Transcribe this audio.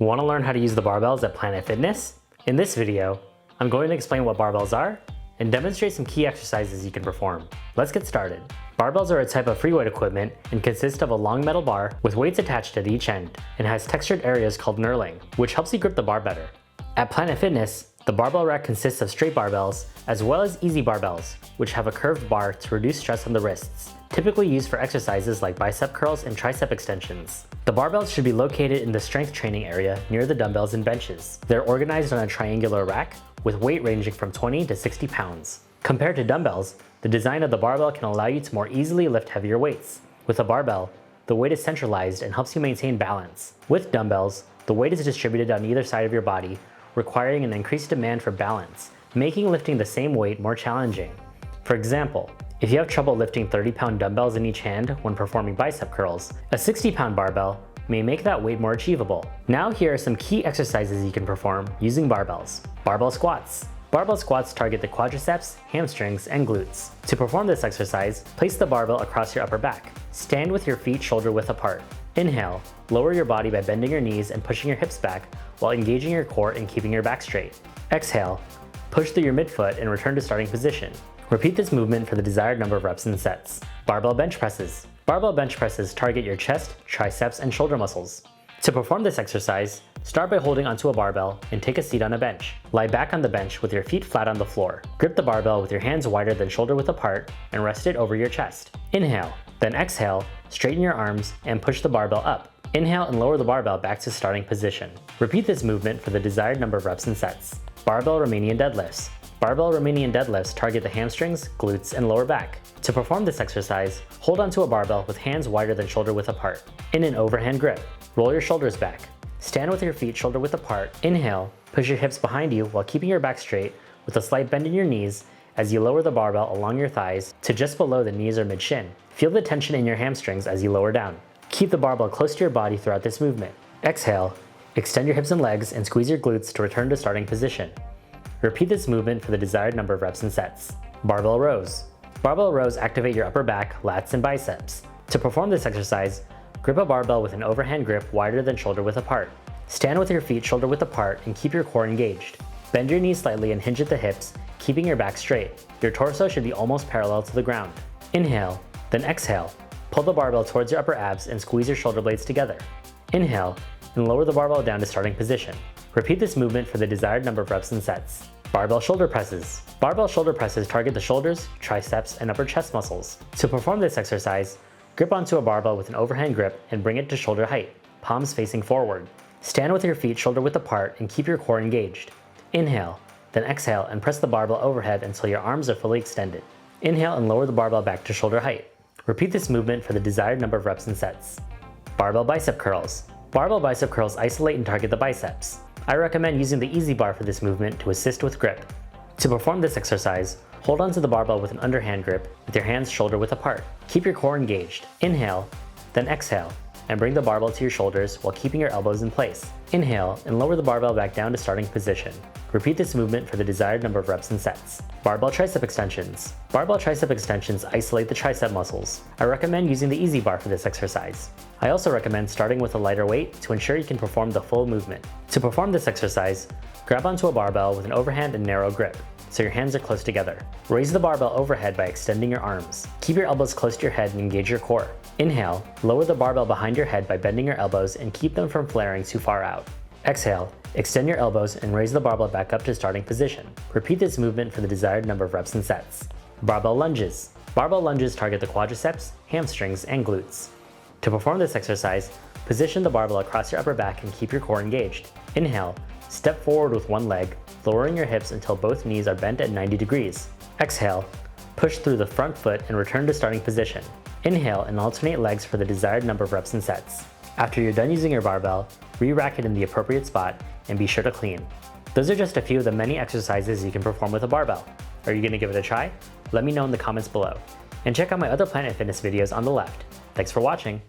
Want to learn how to use the barbells at Planet Fitness? In this video, I'm going to explain what barbells are and demonstrate some key exercises you can perform. Let's get started. Barbells are a type of free weight equipment and consist of a long metal bar with weights attached at each end and has textured areas called knurling, which helps you grip the bar better. At Planet Fitness, the barbell rack consists of straight barbells as well as easy barbells, which have a curved bar to reduce stress on the wrists, typically used for exercises like bicep curls and tricep extensions. The barbells should be located in the strength training area near the dumbbells and benches. They're organized on a triangular rack with weight ranging from 20 to 60 pounds. Compared to dumbbells, the design of the barbell can allow you to more easily lift heavier weights. With a barbell, the weight is centralized and helps you maintain balance. With dumbbells, the weight is distributed on either side of your body, requiring an increased demand for balance, making lifting the same weight more challenging. For example, if you have trouble lifting 30-pound dumbbells in each hand when performing bicep curls, a 60-pound barbell may make that weight more achievable. Now here are some key exercises you can perform using barbells. Barbell squats. Barbell squats target the quadriceps, hamstrings, and glutes. To perform this exercise, place the barbell across your upper back. Stand with your feet shoulder width apart. Inhale, lower your body by bending your knees and pushing your hips back while engaging your core and keeping your back straight. Exhale, push through your midfoot and return to starting position. Repeat this movement for the desired number of reps and sets. Barbell bench presses. Barbell bench presses target your chest, triceps, and shoulder muscles. To perform this exercise, start by holding onto a barbell and take a seat on a bench. Lie back on the bench with your feet flat on the floor. Grip the barbell with your hands wider than shoulder width apart and rest it over your chest. Inhale, then exhale, straighten your arms and push the barbell up. Inhale and lower the barbell back to starting position. Repeat this movement for the desired number of reps and sets. Barbell Romanian deadlifts. Barbell Romanian deadlifts target the hamstrings, glutes, and lower back. To perform this exercise, hold onto a barbell with hands wider than shoulder width apart. In an overhand grip, roll your shoulders back. Stand with your feet shoulder width apart. Inhale, push your hips behind you while keeping your back straight with a slight bend in your knees as you lower the barbell along your thighs to just below the knees or mid-shin. Feel the tension in your hamstrings as you lower down. Keep the barbell close to your body throughout this movement. Exhale, extend your hips and legs and squeeze your glutes to return to starting position. Repeat this movement for the desired number of reps and sets. Barbell rows. Barbell rows activate your upper back, lats, and biceps. To perform this exercise, grip a barbell with an overhand grip wider than shoulder width apart. Stand with your feet shoulder width apart and keep your core engaged. Bend your knees slightly and hinge at the hips, keeping your back straight. Your torso should be almost parallel to the ground. Inhale, then exhale. Pull the barbell towards your upper abs and squeeze your shoulder blades together. Inhale, and lower the barbell down to starting position. Repeat this movement for the desired number of reps and sets. Barbell shoulder presses. Barbell shoulder presses target the shoulders, triceps, and upper chest muscles. To perform this exercise, grip onto a barbell with an overhand grip and bring it to shoulder height, palms facing forward. Stand with your feet shoulder width apart and keep your core engaged. Inhale, then exhale and press the barbell overhead until your arms are fully extended. Inhale and lower the barbell back to shoulder height. Repeat this movement for the desired number of reps and sets. Barbell bicep curls. Barbell bicep curls isolate and target the biceps. I recommend using the easy bar for this movement to assist with grip. To perform this exercise, hold onto the barbell with an underhand grip with your hands shoulder width apart. Keep your core engaged. Inhale, then exhale, and bring the barbell to your shoulders while keeping your elbows in place. Inhale and lower the barbell back down to starting position. Repeat this movement for the desired number of reps and sets. Barbell tricep extensions. Barbell tricep extensions isolate the tricep muscles. I recommend using the easy bar for this exercise. I also recommend starting with a lighter weight to ensure you can perform the full movement. To perform this exercise, grab onto a barbell with an overhand and narrow grip, so your hands are close together. Raise the barbell overhead by extending your arms. Keep your elbows close to your head and engage your core. Inhale, lower the barbell behind your head by bending your elbows and keep them from flaring too far out. Exhale, extend your elbows and raise the barbell back up to starting position. Repeat this movement for the desired number of reps and sets. Barbell lunges. Barbell lunges target the quadriceps, hamstrings, and glutes. To perform this exercise, position the barbell across your upper back and keep your core engaged. Inhale, step forward with one leg, lowering your hips until both knees are bent at 90 degrees. Exhale, push through the front foot and return to starting position. Inhale and alternate legs for the desired number of reps and sets. After you're done using your barbell, re-rack it in the appropriate spot and be sure to clean. Those are just a few of the many exercises you can perform with a barbell. Are you going to give it a try? Let me know in the comments below. And check out my other Planet Fitness videos on the left. Thanks for watching.